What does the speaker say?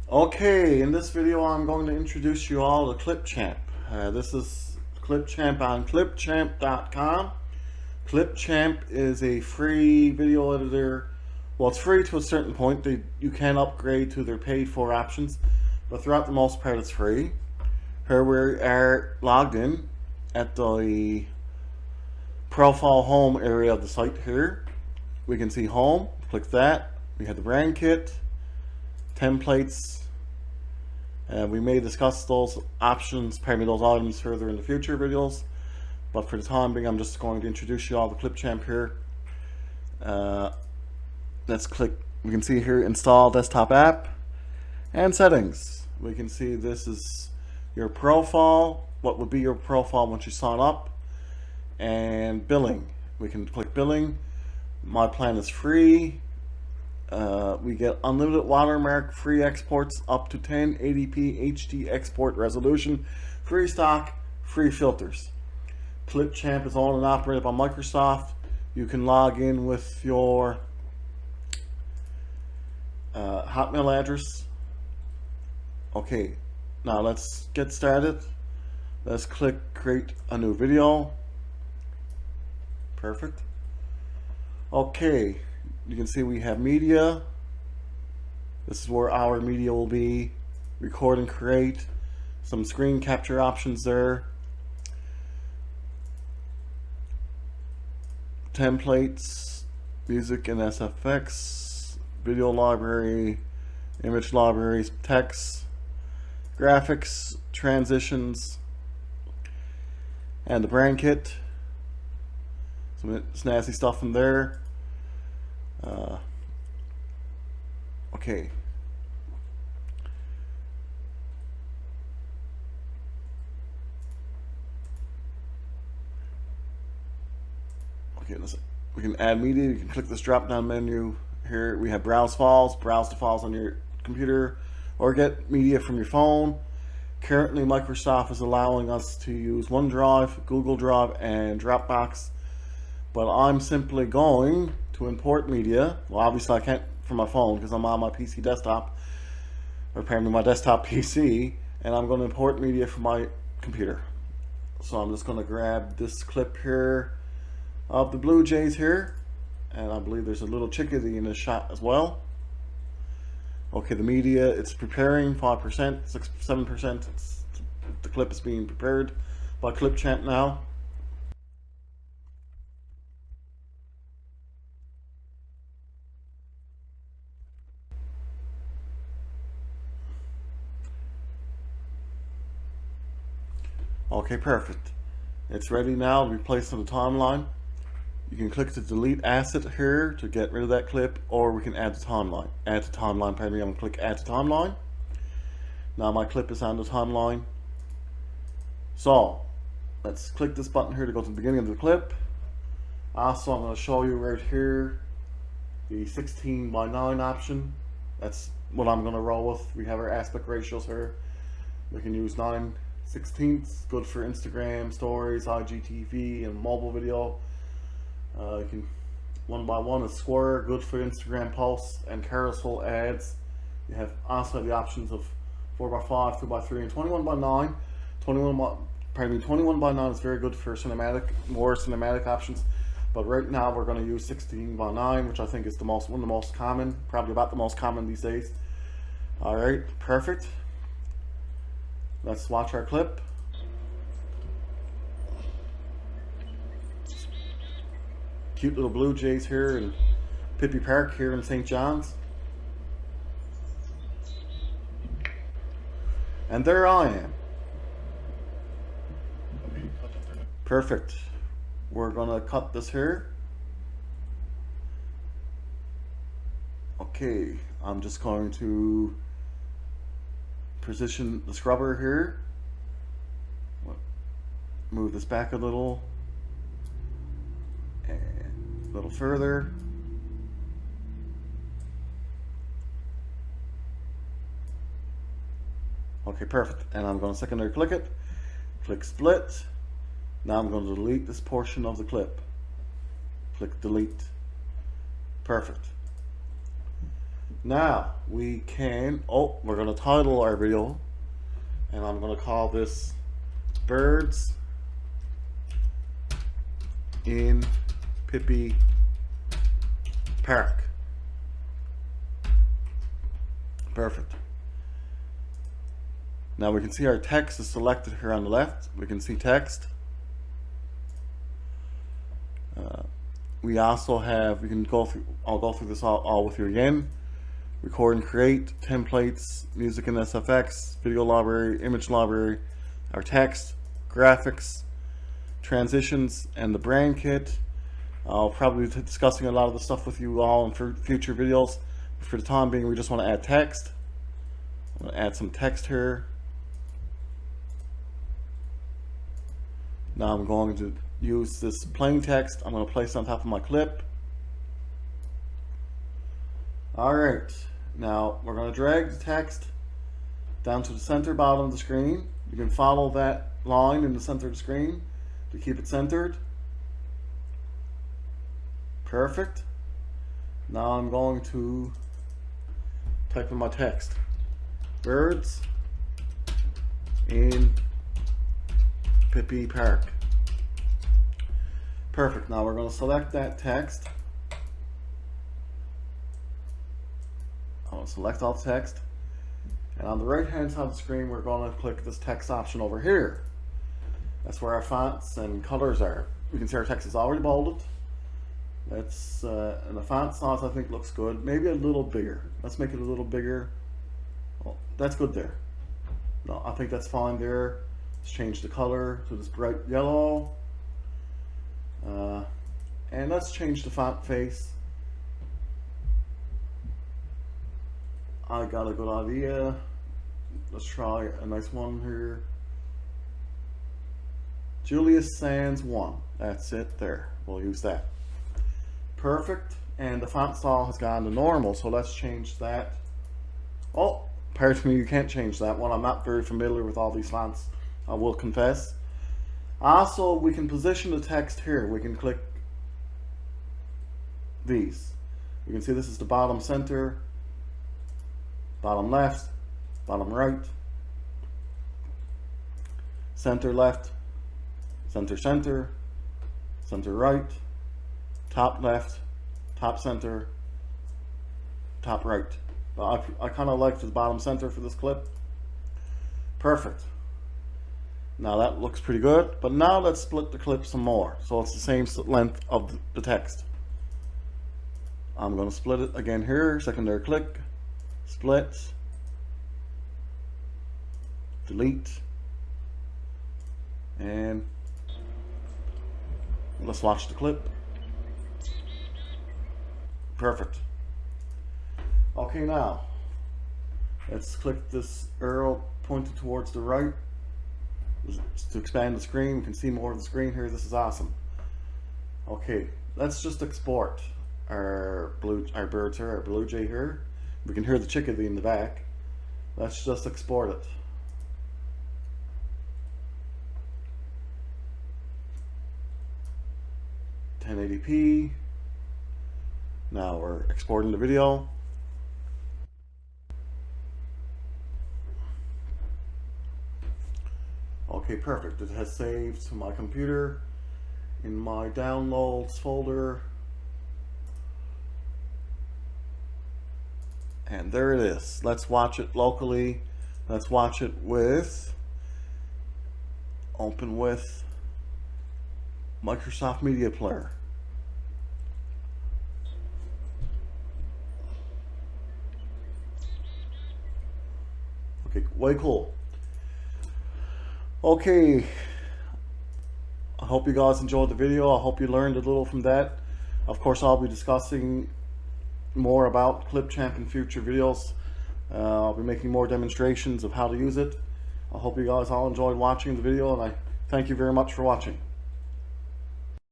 Okay, in this video I'm going to introduce you all to Clipchamp. This is Clipchamp on clipchamp.com. Clipchamp is a free video editor. Well, it's free to a certain point. You can upgrade to their paid for options, but throughout the most part it's free. Here we are logged in at the profile home area of the site here. We can see home, click that. We have the brand kit, templates. We may discuss those options, those items further in the future videos, but for the time being I'm just going to introduce you all to Clipchamp here. Let's click, we can see here install desktop app and settings. We can see this is your profile, what would be your profile once you sign up, and billing. We can click billing. My plan is free. We get unlimited watermark, free exports up to 1080p HD export resolution, free stock, free filters. Clipchamp is owned and operated by Microsoft. You can log in with your Hotmail address. Okay, now let's get started. Let's click create a new video. Perfect. Okay, you can see we have media. This is where our media will be. Record and create. Some screen capture options there. Templates, music and SFX, video library, image libraries, text, graphics, transitions, and the brand kit. Some snazzy stuff in there. Okay. Okay, we can add media. You can click this drop down menu here. We have browse files, browse the files on your computer, or get media from your phone. Currently Microsoft is allowing us to use OneDrive, Google Drive, and Dropbox, but I'm simply going to import media. Well, obviously I can't from my phone because I'm on my PC desktop, or apparently my desktop PC, and I'm going to import media from my computer. So I'm just going to grab this clip here of the Blue Jays here, and I believe there's a little chickadee in this shot as well. Okay, the media, it's preparing 5%, 7%. The clip is being prepared by Clipchamp now. Okay, perfect. It's ready now to be placed on the timeline. You can click to delete asset here to get rid of that clip, or we can add to timeline. Add to timeline, pardon me, I'm going to click add to timeline. Now my clip is on the timeline. So, let's click this button here to go to the beginning of the clip. Also, I'm going to show you right here the 16:9 option. That's what I'm going to roll with. We have our aspect ratios here. We can use 9/16, good for Instagram stories, IGTV, and mobile video. You can 1:1 is square, good for Instagram posts and carousel ads. You have also the options of 4:5, 2:3, and 21:9. 21:9 is very good for more cinematic options. But right now we're going to use 16:9, which I think is one of the most common, probably about the most common these days. All right, perfect. Let's watch our clip. Cute little Blue Jays here in Pippi Park here in St. John's. And there I am. Perfect. We're gonna cut this here. Okay, I'm just going to position the scrubber here. Move this back a little. And a little further. Okay, perfect. And I'm going to secondary click it. Click split. Now I'm going to delete this portion of the clip. Click delete. Perfect. Now we can, we're going to title our video, and I'm going to call this Birds in Pippi Park. Perfect. Now we can see our text is selected here on the left. We can see text. We also have, we can go through, I'll go through this all with you again. Record and create, templates, music and SFX, video library, image library, our text, graphics, transitions, and the brand kit. I'll probably be discussing a lot of the stuff with you all in future videos. For the time being, we just want to add text. I'm going to add some text here. Now I'm going to use this plain text. I'm going to place it on top of my clip. Alright, now we're going to drag the text down to the center bottom of the screen. You can follow that line in the center of the screen to keep it centered. Perfect. Now I'm going to type in my text. Birds in Pippi Park. Perfect. Now we're going to select that text. I'm going to select all the text. And on the right hand side of the screen, we're going to click this text option over here. That's where our fonts and colors are. We can see our text is already bolded. Let's, and the font size I think looks good. Maybe a little bigger. Let's make it a little bigger. Well, that's good there. No, I think that's fine there. Let's change the color to this bright yellow. And let's change the font face. I got a good idea. Let's try a nice one here. Julius Sands 1. That's it there. We'll use that. Perfect. And the font style has gone to normal, so let's change that. Oh, pardon me, you can't change that one. I'm not very familiar with all these fonts, I will confess. Also, we can position the text here. We can click these. You can see this is the bottom center, bottom left, bottom right, center left, center center, center right, top left, top center, top right. But I kind of like the bottom center for this clip. Perfect. Now that looks pretty good, but now let's split the clip some more so it's the same length of the text. I'm going to split it again here, secondary click, split, delete, and let's watch the clip. Perfect. Okay, now let's click this arrow pointed towards the right to expand the screen. We can see more of the screen here. This is awesome. Okay, let's just export our birds here, our blue jay here. We can hear the chickadee in the back. Let's just export it. .1080p. Now we're exporting the video. Okay, perfect. It has saved to my computer in my downloads folder. And there it is. Let's watch it locally. Let's watch it with, open with Microsoft Media Player. Okay, way cool. Okay, I hope you guys enjoyed the video. I hope you learned a little from that. Of course, I'll be discussing more about Clipchamp in future videos. I'll be making more demonstrations of how to use it. I hope you guys all enjoyed watching the video, and I thank you very much for watching.